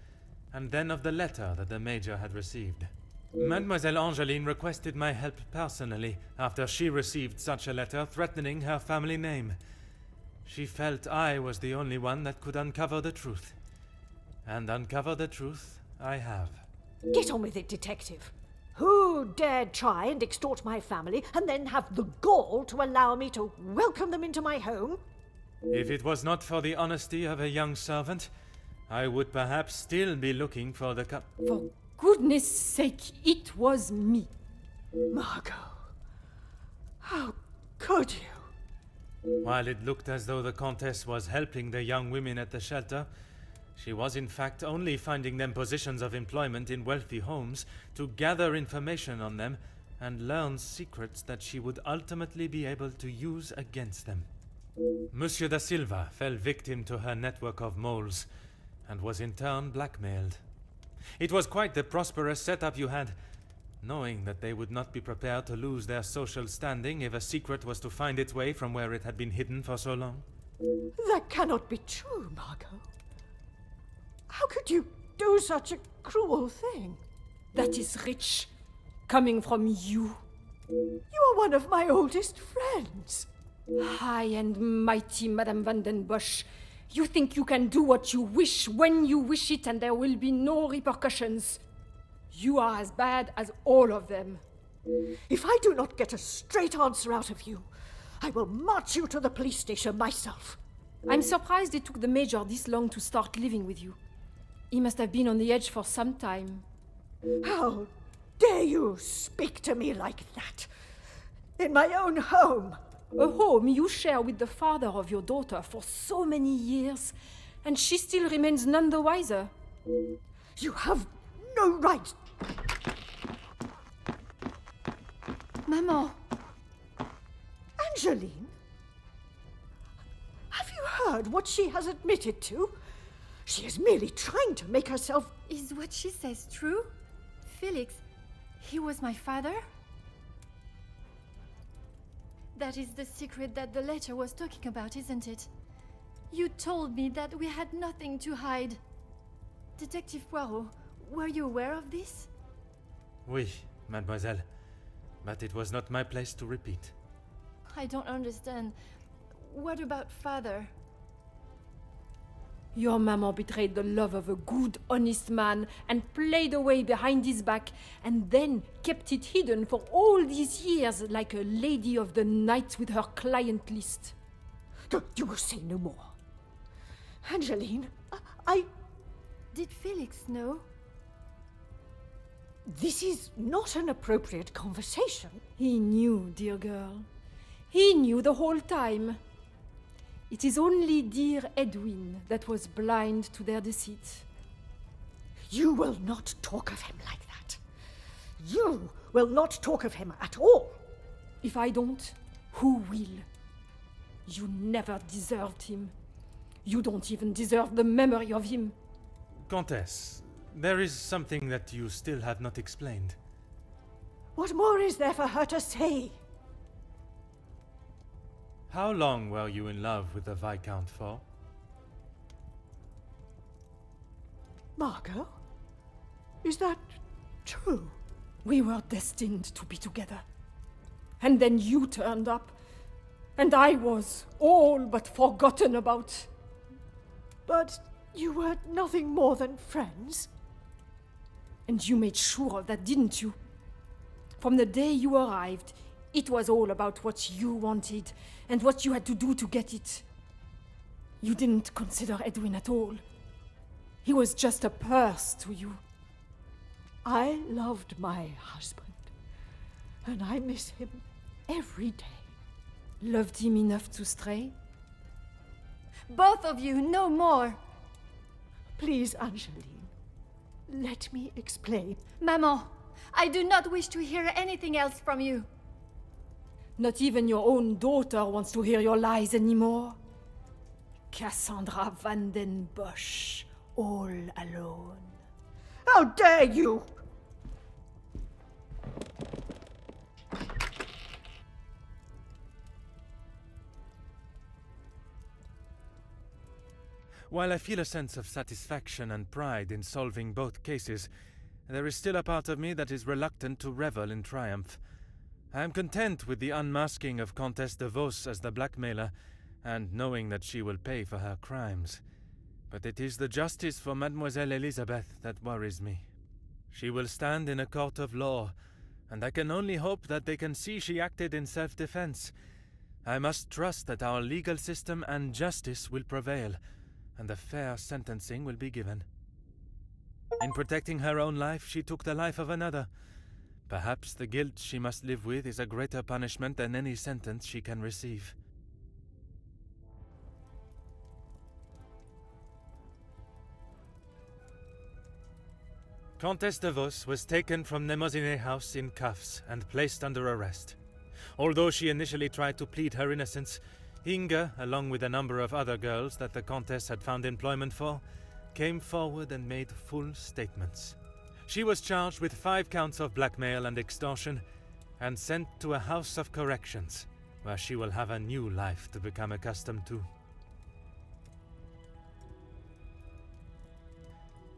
and then of the letter that the Major had received. Mademoiselle Angeline requested my help personally after she received such a letter threatening her family name. She felt I was the only one that could uncover the truth. And uncover the truth I have. Get on with it, detective. Who dared try and extort my family and then have the gall to allow me to welcome them into my home? If it was not for the honesty of a young servant, I would perhaps still be looking for the For goodness sake, it was me. Margot, how could you? While it looked as though the Countess was helping the young women at the shelter, she was in fact only finding them positions of employment in wealthy homes to gather information on them and learn secrets that she would ultimately be able to use against them. Monsieur da Silva fell victim to her network of moles and was in turn blackmailed. It was quite the prosperous setup you had, knowing that they would not be prepared to lose their social standing if a secret was to find its way from where it had been hidden for so long. That cannot be true, Margot. How could you do such a cruel thing? That is rich, coming from you. You are one of my oldest friends. High and mighty, Madame Van den Bosch. You think you can do what you wish when you wish it and there will be no repercussions. You are as bad as all of them. If I do not get a straight answer out of you, I will march you to the police station myself. I'm surprised it took the Major this long to start living with you. He must have been on the edge for some time. How dare you speak to me like that? In my own home. A home you share with the father of your daughter for so many years, and she still remains none the wiser. You have no right. Maman, Angeline? Have you heard what she has admitted to? She is merely trying to make herself... is what she says true? Felix, he was my father? That is the secret that the letter was talking about, isn't it? You told me that we had nothing to hide. Detective Poirot, were you aware of this? Oui, mademoiselle. But it was not my place to repeat. I don't understand. What about father? Your maman betrayed the love of a good, honest man and played away behind his back and then kept it hidden for all these years like a lady of the night with her client list. You will say no more. Angeline, I... Did Felix know? This is not an appropriate conversation. He knew, dear girl. He knew the whole time. It is only dear Edwin that was blind to their deceit. You will not talk of him like that. You will not talk of him at all. If I don't, who will? You never deserved him. You don't even deserve the memory of him. Countess, there is something that you still have not explained. What more is there for her to say? How long were you in love with the Viscount for? Margot? Is that true? We were destined to be together. And then you turned up, and I was all but forgotten about. But you were nothing more than friends. And you made sure of that, didn't you? From the day you arrived, it was all about what you wanted and what you had to do to get it. You didn't consider Edwin at all. He was just a purse to you. I loved my husband, and I miss him every day. Loved him enough to stray? Both of you, no more! Please, Angeline, let me explain. Maman, I do not wish to hear anything else from you. Not even your own daughter wants to hear your lies anymore. Cassandra Van den Bosch, all alone. How dare you! While I feel a sense of satisfaction and pride in solving both cases, there is still a part of me that is reluctant to revel in triumph. I am content with the unmasking of Comtesse de Vos as the blackmailer, and knowing that she will pay for her crimes. But it is the justice for Mademoiselle Elizabeth that worries me. She will stand in a court of law, and I can only hope that they can see she acted in self-defense. I must trust that our legal system and justice will prevail, and a fair sentencing will be given. In protecting her own life, she took the life of another. Perhaps the guilt she must live with is a greater punishment than any sentence she can receive. Comtesse de Vos was taken from Nemozinet House in cuffs and placed under arrest. Although she initially tried to plead her innocence, Inga, along with a number of other girls that the Comtesse had found employment for, came forward and made full statements. She was charged with 5 counts of blackmail and extortion and sent to a house of corrections, where she will have a new life to become accustomed to.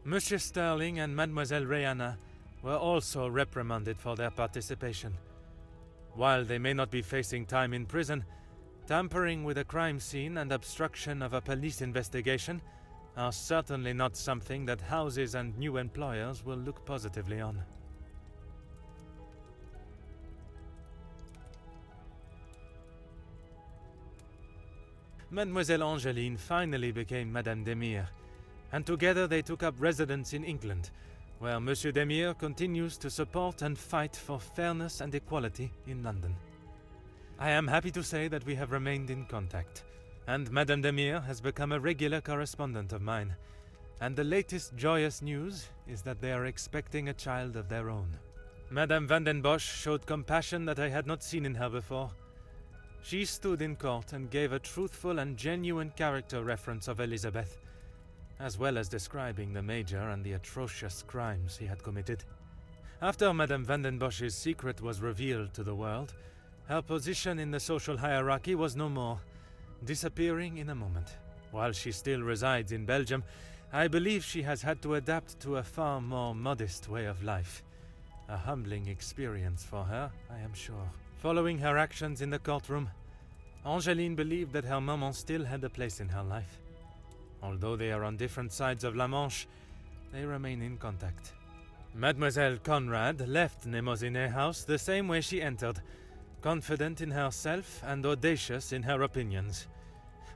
Monsieur Sterling and Mademoiselle Rihanna were also reprimanded for their participation. While they may not be facing time in prison, tampering with a crime scene and obstruction of a police investigation are certainly not something that houses and new employers will look positively on. Mademoiselle Angeline finally became Madame Demire, and together they took up residence in England, where Monsieur Demire continues to support and fight for fairness and equality in London. I am happy to say that we have remained in contact, and Madame Demire has become a regular correspondent of mine, and the latest joyous news is that they are expecting a child of their own. Madame Van den Bosch showed compassion that I had not seen in her before. She stood in court and gave a truthful and genuine character reference of Elizabeth, as well as describing the Major and the atrocious crimes he had committed. After Madame Van den Bosch's secret was revealed to the world, her position in the social hierarchy was no more, disappearing in a moment. While she still resides in Belgium, I believe she has had to adapt to a far more modest way of life. A humbling experience for her, I am sure. Following her actions in the courtroom, Angeline believed that her maman still had a place in her life. Although they are on different sides of La Manche, they remain in contact. Mademoiselle Conrad left Nemozinet House the same way she entered, confident in herself and audacious in her opinions.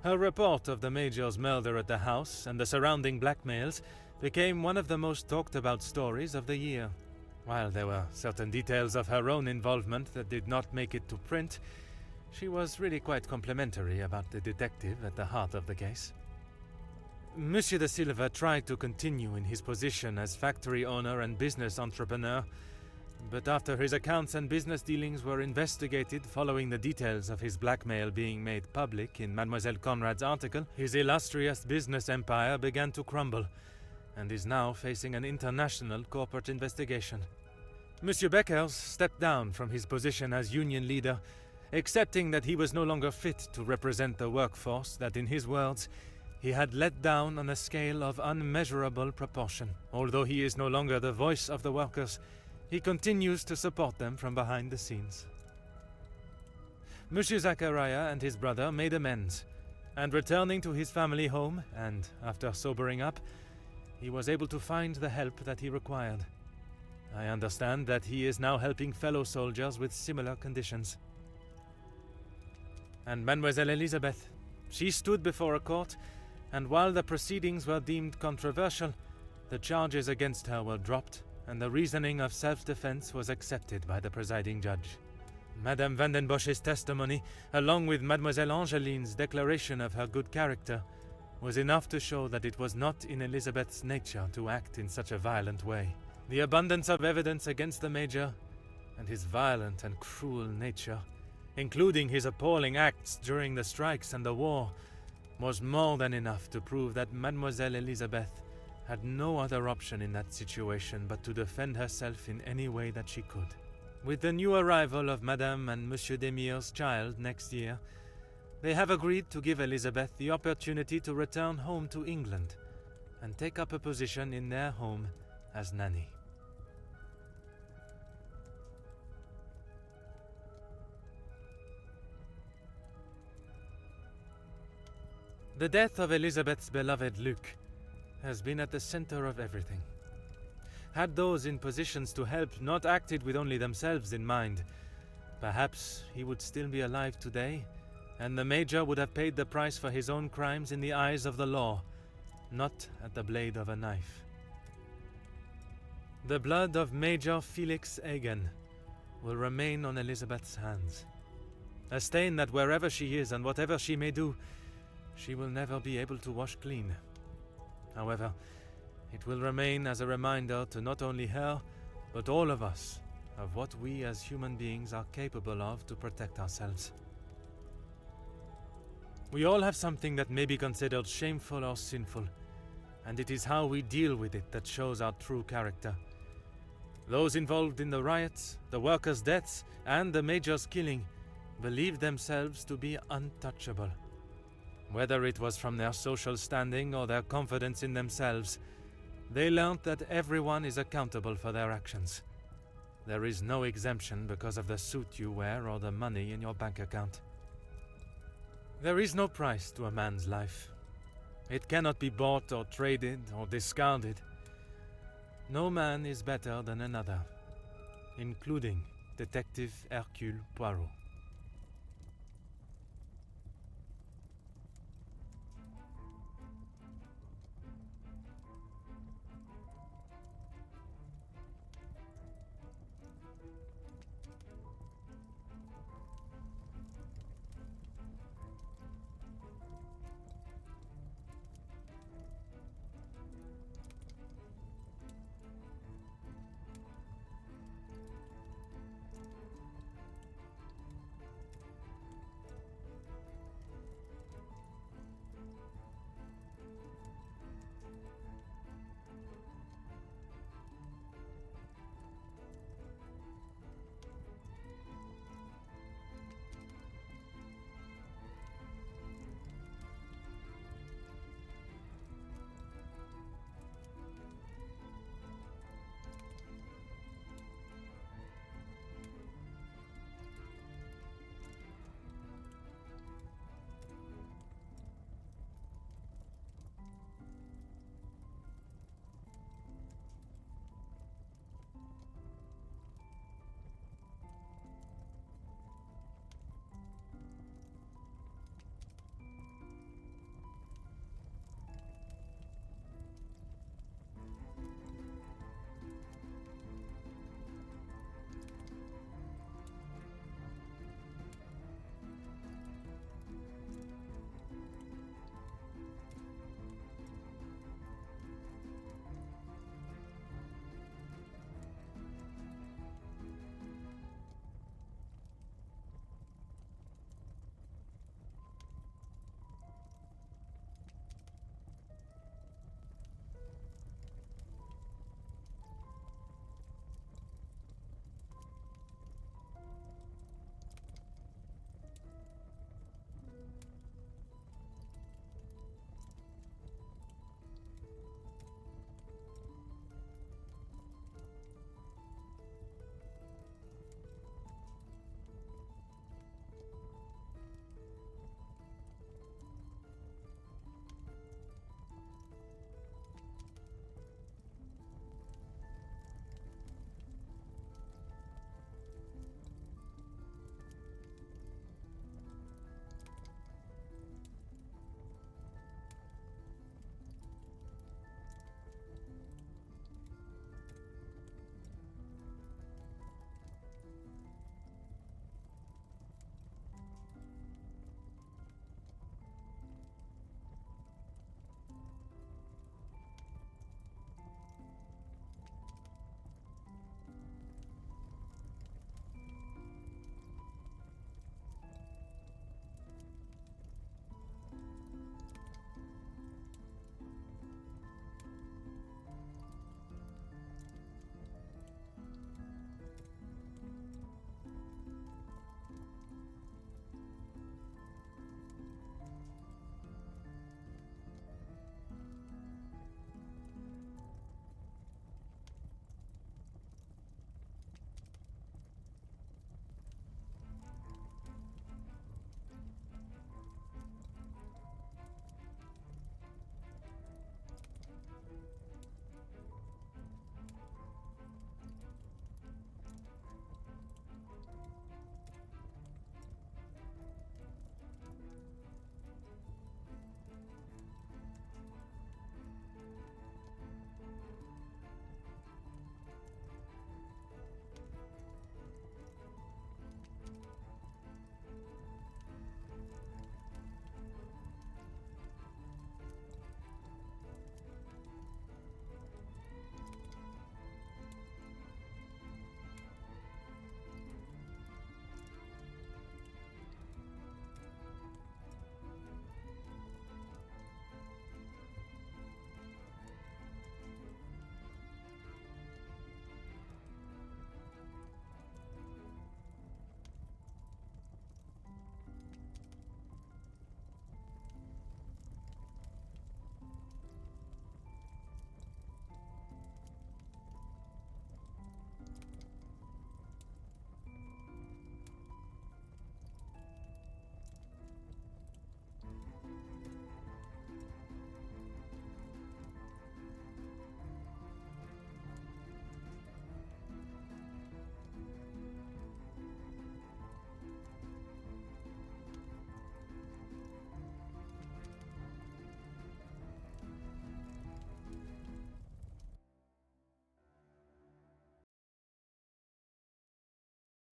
Her report of the Major's murder at the house and the surrounding blackmails became one of the most talked about stories of the year. While there were certain details of her own involvement that did not make it to print, she was really quite complimentary about the detective at the heart of the case. Monsieur de Silva tried to continue in his position as factory owner and business entrepreneur, but after his accounts and business dealings were investigated following the details of his blackmail being made public in Mademoiselle Conrad's article, his illustrious business empire began to crumble and is now facing an international corporate investigation. Monsieur Beckers stepped down from his position as union leader, accepting that he was no longer fit to represent the workforce that, in his words, he had let down on a scale of unmeasurable proportion. Although he is no longer the voice of the workers, he continues to support them from behind the scenes. Monsieur Zachariah and his brother made amends, and returning to his family home, and after sobering up, he was able to find the help that he required. I understand that he is now helping fellow soldiers with similar conditions. And Mademoiselle Elizabeth, she stood before a court, and while the proceedings were deemed controversial, the charges against her were dropped, and the reasoning of self-defense was accepted by the presiding judge. Madame Van den Bosch's testimony, along with Mademoiselle Angeline's declaration of her good character, was enough to show that it was not in Elizabeth's nature to act in such a violent way. The abundance of evidence against the Major, and his violent and cruel nature, including his appalling acts during the strikes and the war, was more than enough to prove that Mademoiselle Elizabeth had no other option in that situation but to defend herself in any way that she could. With the new arrival of Madame and Monsieur Demire's child next year, they have agreed to give Elizabeth the opportunity to return home to England and take up a position in their home as nanny. The death of Elizabeth's beloved Luc has been at the center of everything. Had those in positions to help not acted with only themselves in mind, perhaps he would still be alive today, and the Major would have paid the price for his own crimes in the eyes of the law, not at the blade of a knife. The blood of Major Felix Hagen will remain on Elizabeth's hands. A stain that wherever she is and whatever she may do, she will never be able to wash clean. However, it will remain as a reminder to not only her, but all of us, of what we as human beings are capable of to protect ourselves. We all have something that may be considered shameful or sinful, and it is how we deal with it that shows our true character. Those involved in the riots, the workers' deaths, and the Major's killing believed themselves to be untouchable. Whether it was from their social standing or their confidence in themselves, they learned that everyone is accountable for their actions. There is no exemption because of the suit you wear or the money in your bank account. There is no price to a man's life. It cannot be bought or traded or discarded. No man is better than another, including Detective Hercule Poirot.